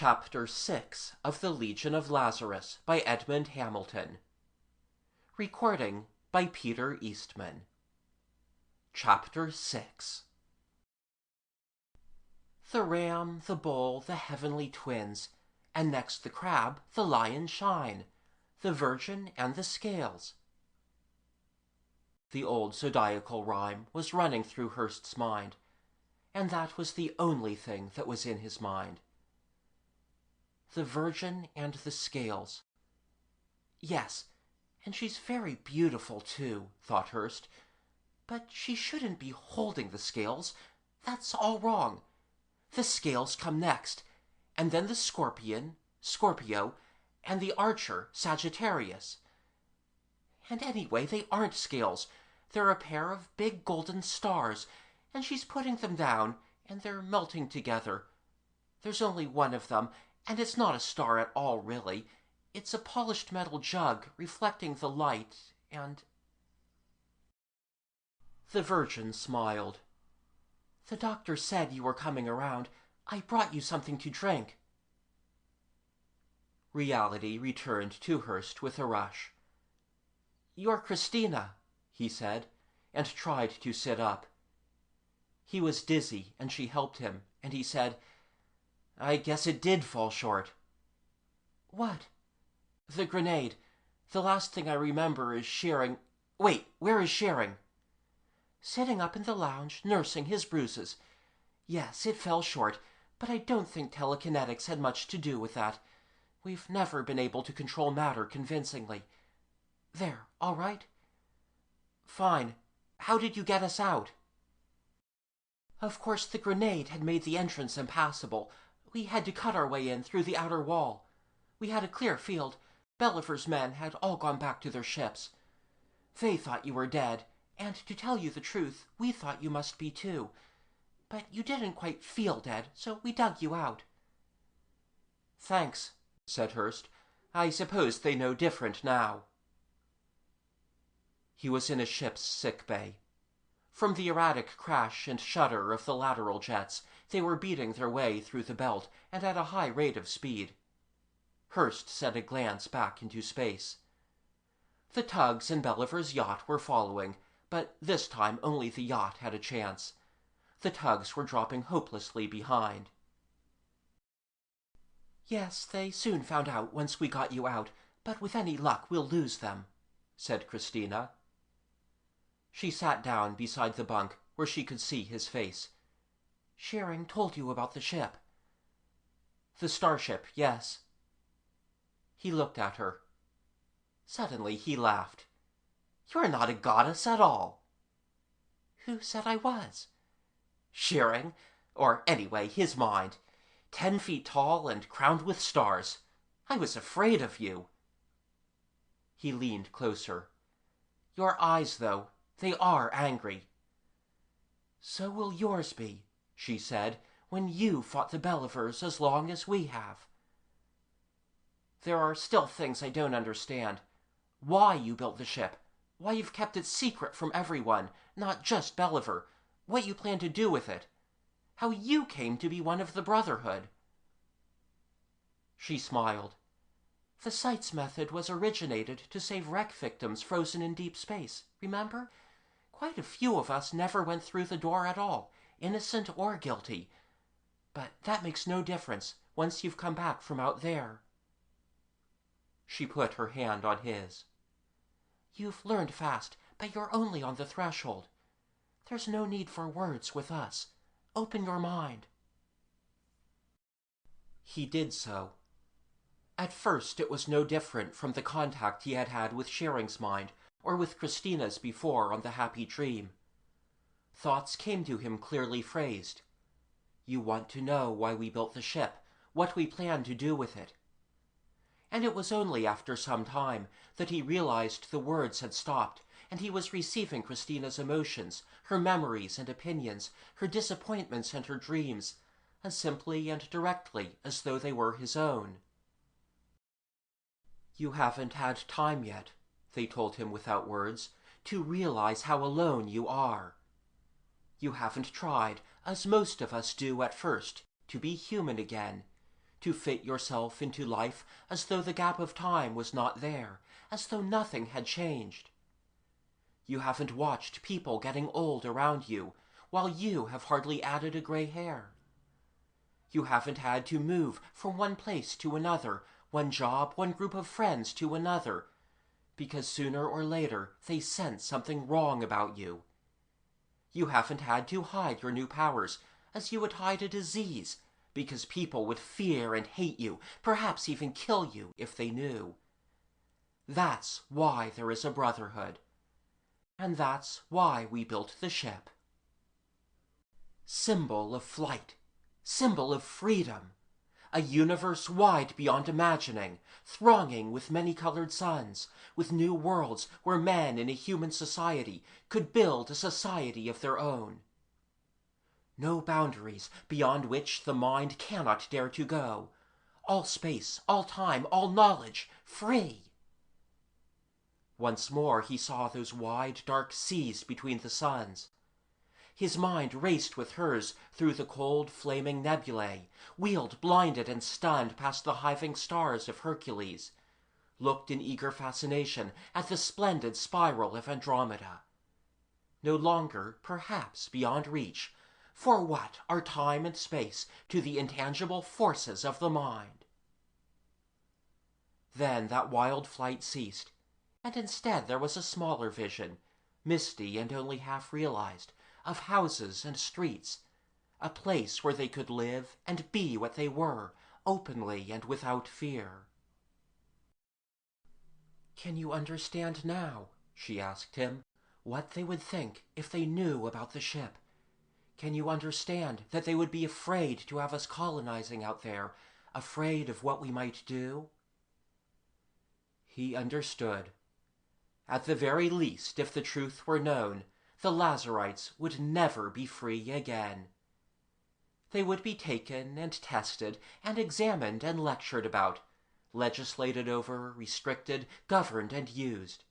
Chapter 6 of the Legion of Lazarus by Edmond Hamilton. Recording by Peter Eastman. Chapter 6. The ram, the bull, the heavenly twins, and next the crab, the lion shine, the virgin and the scales. The old zodiacal rhyme was running through Hurst's mind, and that was the only thing that was in his mind. The virgin and the scales. Yes, and she's very beautiful too, thought Hurst. But she shouldn't be holding the scales. That's all wrong. The scales come next, and then the scorpion, Scorpio, and the archer, Sagittarius. And anyway, they aren't scales. They're a pair of big golden stars, and she's putting them down, and they're melting together. There's only one of them, and it's not a star at all, really. It's a polished metal jug reflecting the light, and... The Virgin smiled. The doctor said you were coming around. I brought you something to drink. Reality returned to Hurst with a rush. You're Christina, he said, and tried to sit up. He was dizzy, and she helped him, and he said, I guess it did fall short. What? The grenade. The last thing I remember is Shearing... Wait, where is Shearing? Sitting up in the lounge, nursing his bruises. Yes, it fell short, but I don't think telekinetics had much to do with that. We've never been able to control matter convincingly. There, all right? Fine. How did you get us out? Of course, the grenade had made the entrance impassable. We had to cut our way in through the outer wall. We had a clear field. Belliver's men had all gone back to their ships. They thought you were dead, and to tell you the truth, we thought you must be too. But you didn't quite feel dead, so we dug you out. Thanks, said Hurst. I suppose they know different now. He was in a ship's sick bay. From the erratic crash and shudder of the lateral jets, they were beating their way through the belt and at a high rate of speed. Hurst sent a glance back into space. The tugs and Belliver's yacht were following, but this time only the yacht had a chance. The tugs were dropping hopelessly behind. Yes, they soon found out once we got you out, but with any luck we'll lose them, said Christina. She sat down beside the bunk where she could see his face. Shearing told you about the ship. The starship, yes. He looked at her. Suddenly he laughed. You're not a goddess at all. Who said I was? Shearing, or anyway, his mind. 10 feet tall and crowned with stars. I was afraid of you. He leaned closer. Your eyes, though, they are angry. So will yours be, she said, when you fought the Bellivers as long as we have. There are still things I don't understand. Why you built the ship. Why you've kept it secret from everyone, not just Belliver. What you plan to do with it. How you came to be one of the Brotherhood. She smiled. The Sights method was originated to save wreck victims frozen in deep space, remember? Quite a few of us never went through the door at all, innocent or guilty. But that makes no difference once you've come back from out there. She put her hand on his. You've learned fast, but you're only on the threshold. There's no need for words with us. Open your mind. He did so. At first it was no different from the contact he had had with Shearing's mind, or with Christina's before on the Happy Dream. Thoughts came to him clearly phrased. You want to know why we built the ship, what we plan to do with it. And it was only after some time that he realized the words had stopped, and he was receiving Christina's emotions, her memories and opinions, her disappointments and her dreams, as simply and directly as though they were his own. You haven't had time yet, they told him without words, to realize how alone you are. You haven't tried, as most of us do at first, to be human again, to fit yourself into life as though the gap of time was not there, as though nothing had changed. You haven't watched people getting old around you, while you have hardly added a gray hair. You haven't had to move from one place to another, one job, one group of friends to another, because sooner or later they sense something wrong about you. You haven't had to hide your new powers as you would hide a disease, because people would fear and hate you, perhaps even kill you if they knew. That's why there is a brotherhood. And that's why we built the ship. Symbol of flight, symbol of freedom, a universe wide beyond imagining, thronging with many-colored suns, with new worlds where men in a human society could build a society of their own. No boundaries beyond which the mind cannot dare to go. All space, all time, all knowledge, free. Once more he saw those wide, dark seas between the suns. His mind raced with hers through the cold, flaming nebulae, wheeled blinded and stunned past the hiving stars of Hercules, looked in eager fascination at the splendid spiral of Andromeda. No longer, perhaps, beyond reach, for what are time and space to the intangible forces of the mind? Then that wild flight ceased, and instead there was a smaller vision, misty and only half realized, of houses and streets, a place where they could live and be what they were, openly and without fear. "Can you understand now," she asked him, "what they would think if they knew about the ship? Can you understand that they would be afraid to have us colonizing out there, afraid of what we might do?" He understood. At the very least, if the truth were known, the Lazarites would never be free again. They would be taken and tested and examined and lectured about, legislated over, restricted, governed, and used.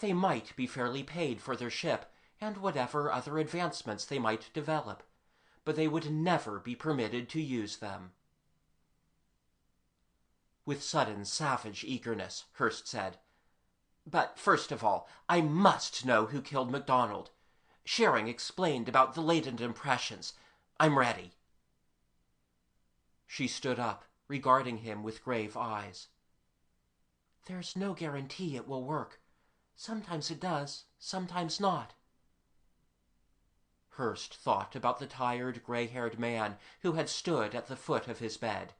They might be fairly paid for their ship and whatever other advancements they might develop, but they would never be permitted to use them. With sudden savage eagerness, Hurst said, "But first of all, I must know who killed MacDonald. Schering explained about the latent impressions. I'm ready." She stood up, regarding him with grave eyes. "There's no guarantee it will work. Sometimes it does, sometimes not." Hurst thought about the tired, gray-haired man who had stood at the foot of his bed.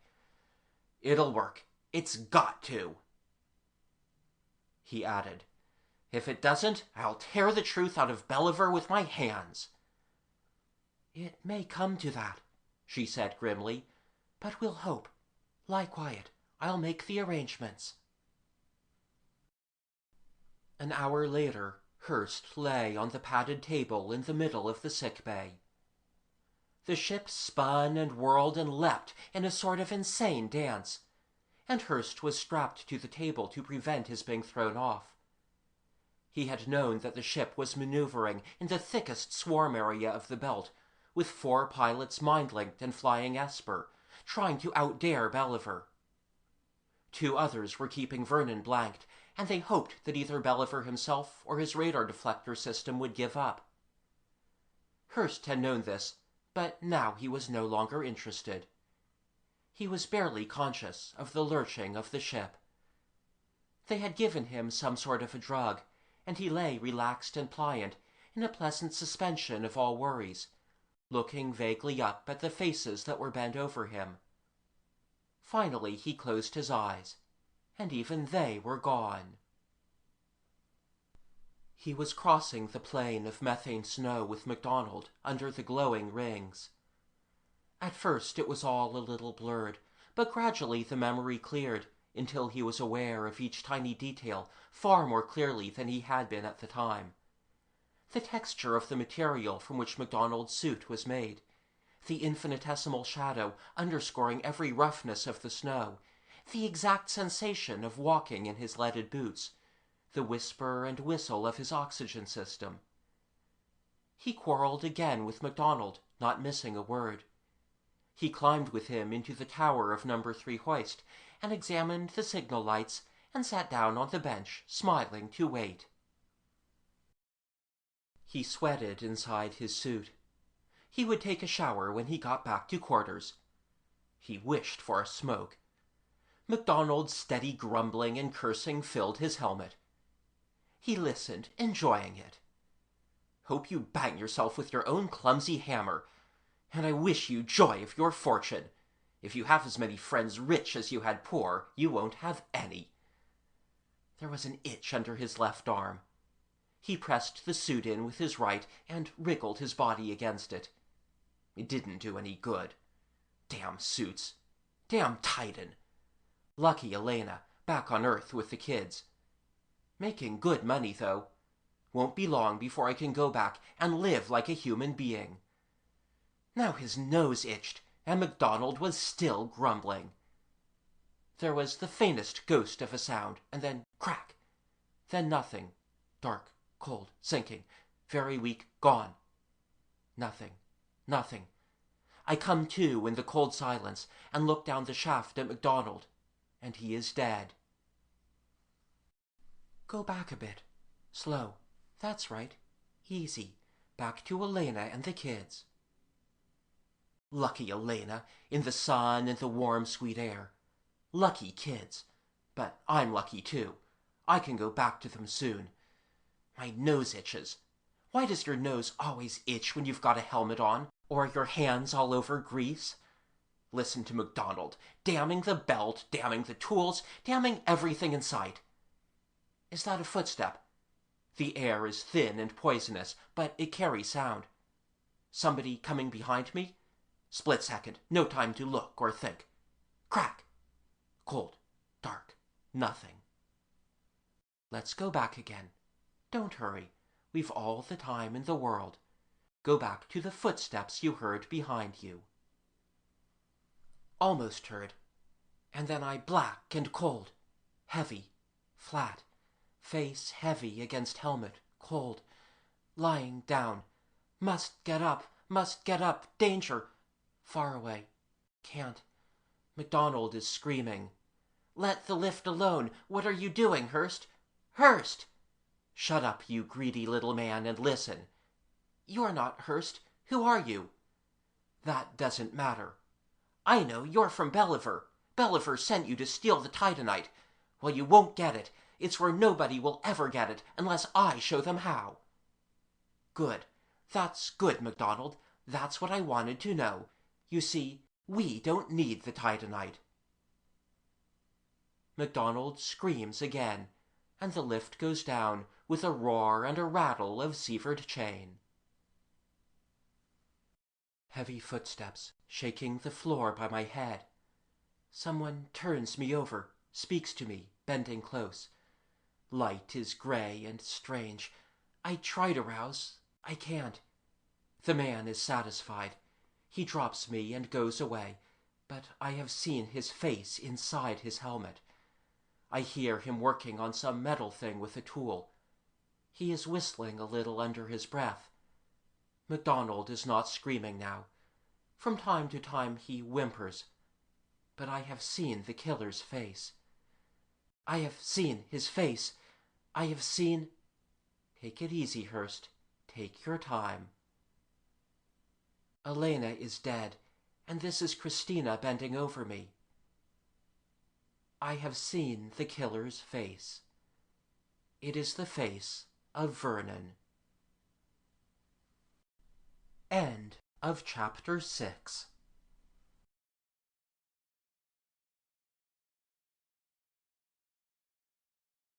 "It'll work. It's got to." He added, "If it doesn't, I'll tear the truth out of Belliver with my hands." "It may come to that," she said grimly, "but we'll hope. Lie quiet. I'll make the arrangements." An hour later, Hurst lay on the padded table in the middle of the sick bay. The ship spun and whirled and leapt in a sort of insane dance, and Hurst was strapped to the table to prevent his being thrown off. He had known that the ship was maneuvering in the thickest swarm area of the belt, with 4 pilots mind-linked and flying Esper, trying to outdare Belliver. 2 others were keeping Vernon blanked, and they hoped that either Belliver himself or his radar deflector system would give up. Hurst had known this, but now he was no longer interested. He was barely conscious of the lurching of the ship. They had given him some sort of a drug, and he lay relaxed and pliant, in a pleasant suspension of all worries, looking vaguely up at the faces that were bent over him. Finally he closed his eyes, and even they were gone. He was crossing the plain of methane snow with MacDonald under the glowing rings. At first it was all a little blurred, but gradually the memory cleared until he was aware of each tiny detail far more clearly than he had been at the time. The texture of the material from which MacDonald's suit was made, the infinitesimal shadow underscoring every roughness of the snow, the exact sensation of walking in his leaded boots, the whisper and whistle of his oxygen system. He quarreled again with MacDonald, not missing a word. He climbed with him into the tower of number 3 hoist and examined the signal lights and sat down on the bench, smiling to wait. He sweated inside his suit. He would take a shower when he got back to quarters. He wished for a smoke. MacDonald's steady grumbling and cursing filled his helmet. He listened, enjoying it. "Hope you bang yourself with your own clumsy hammer, and I wish you joy of your fortune. If you have as many friends rich as you had poor, you won't have any." There was an itch under his left arm. He pressed the suit in with his right and wriggled his body against it. It didn't do any good. Damn suits. Damn Titan. Lucky Elena, back on Earth with the kids. Making good money, though. Won't be long before I can go back and live like a human being. Now his nose itched, and MacDonald was still grumbling. There was the faintest ghost of a sound, and then crack. Then nothing. Dark, cold, sinking, very weak, gone. Nothing. Nothing. I come to in the cold silence and look down the shaft at MacDonald, and he is dead. Go back a bit. Slow. That's right. Easy. Back to Elena and the kids. Lucky Elena, in the sun and the warm, sweet air. Lucky kids. But I'm lucky too. I can go back to them soon. My nose itches. Why does your nose always itch when you've got a helmet on, or your hands all over grease? Listen to MacDonald, damning the belt, damning the tools, damning everything in sight. Is that a footstep? The air is thin and poisonous, but it carries sound. Somebody coming behind me? Split second, no time to look or think. Crack! Cold, dark, nothing. Let's go back again. Don't hurry. We've all the time in the world. Go back to the footsteps you heard behind you. Almost heard. And then I black and cold. Heavy. Flat. Face heavy against helmet. Cold. Lying down. Must get up. Danger. Far away. Can't. MacDonald is screaming. Let the lift alone. What are you doing, Hurst? Hurst! Shut up, you greedy little man, and listen. You're not Hurst. Who are you? That doesn't matter. I know, you're from Belliver. Belliver sent you to steal the Titanite. Well, you won't get it. It's where nobody will ever get it unless I show them how. Good. That's good, MacDonald. That's what I wanted to know. You see, we don't need the Titanite. MacDonald screams again, and the lift goes down with a roar and a rattle of severed chain. Heavy footsteps shaking the floor by my head. Someone turns me over, speaks to me, bending close. Light is gray and strange. I try to rouse. I can't. The man is satisfied. He drops me and goes away, but I have seen his face inside his helmet. I hear him working on some metal thing with a tool. He is whistling a little under his breath. MacDonald is not screaming now. From time to time he whimpers. But I have seen the killer's face. I have seen his face. I have seen... Take it easy, Hurst. Take your time. Elena is dead, and this is Christina bending over me. I have seen the killer's face. It is the face of Vernon. End of Chapter 6.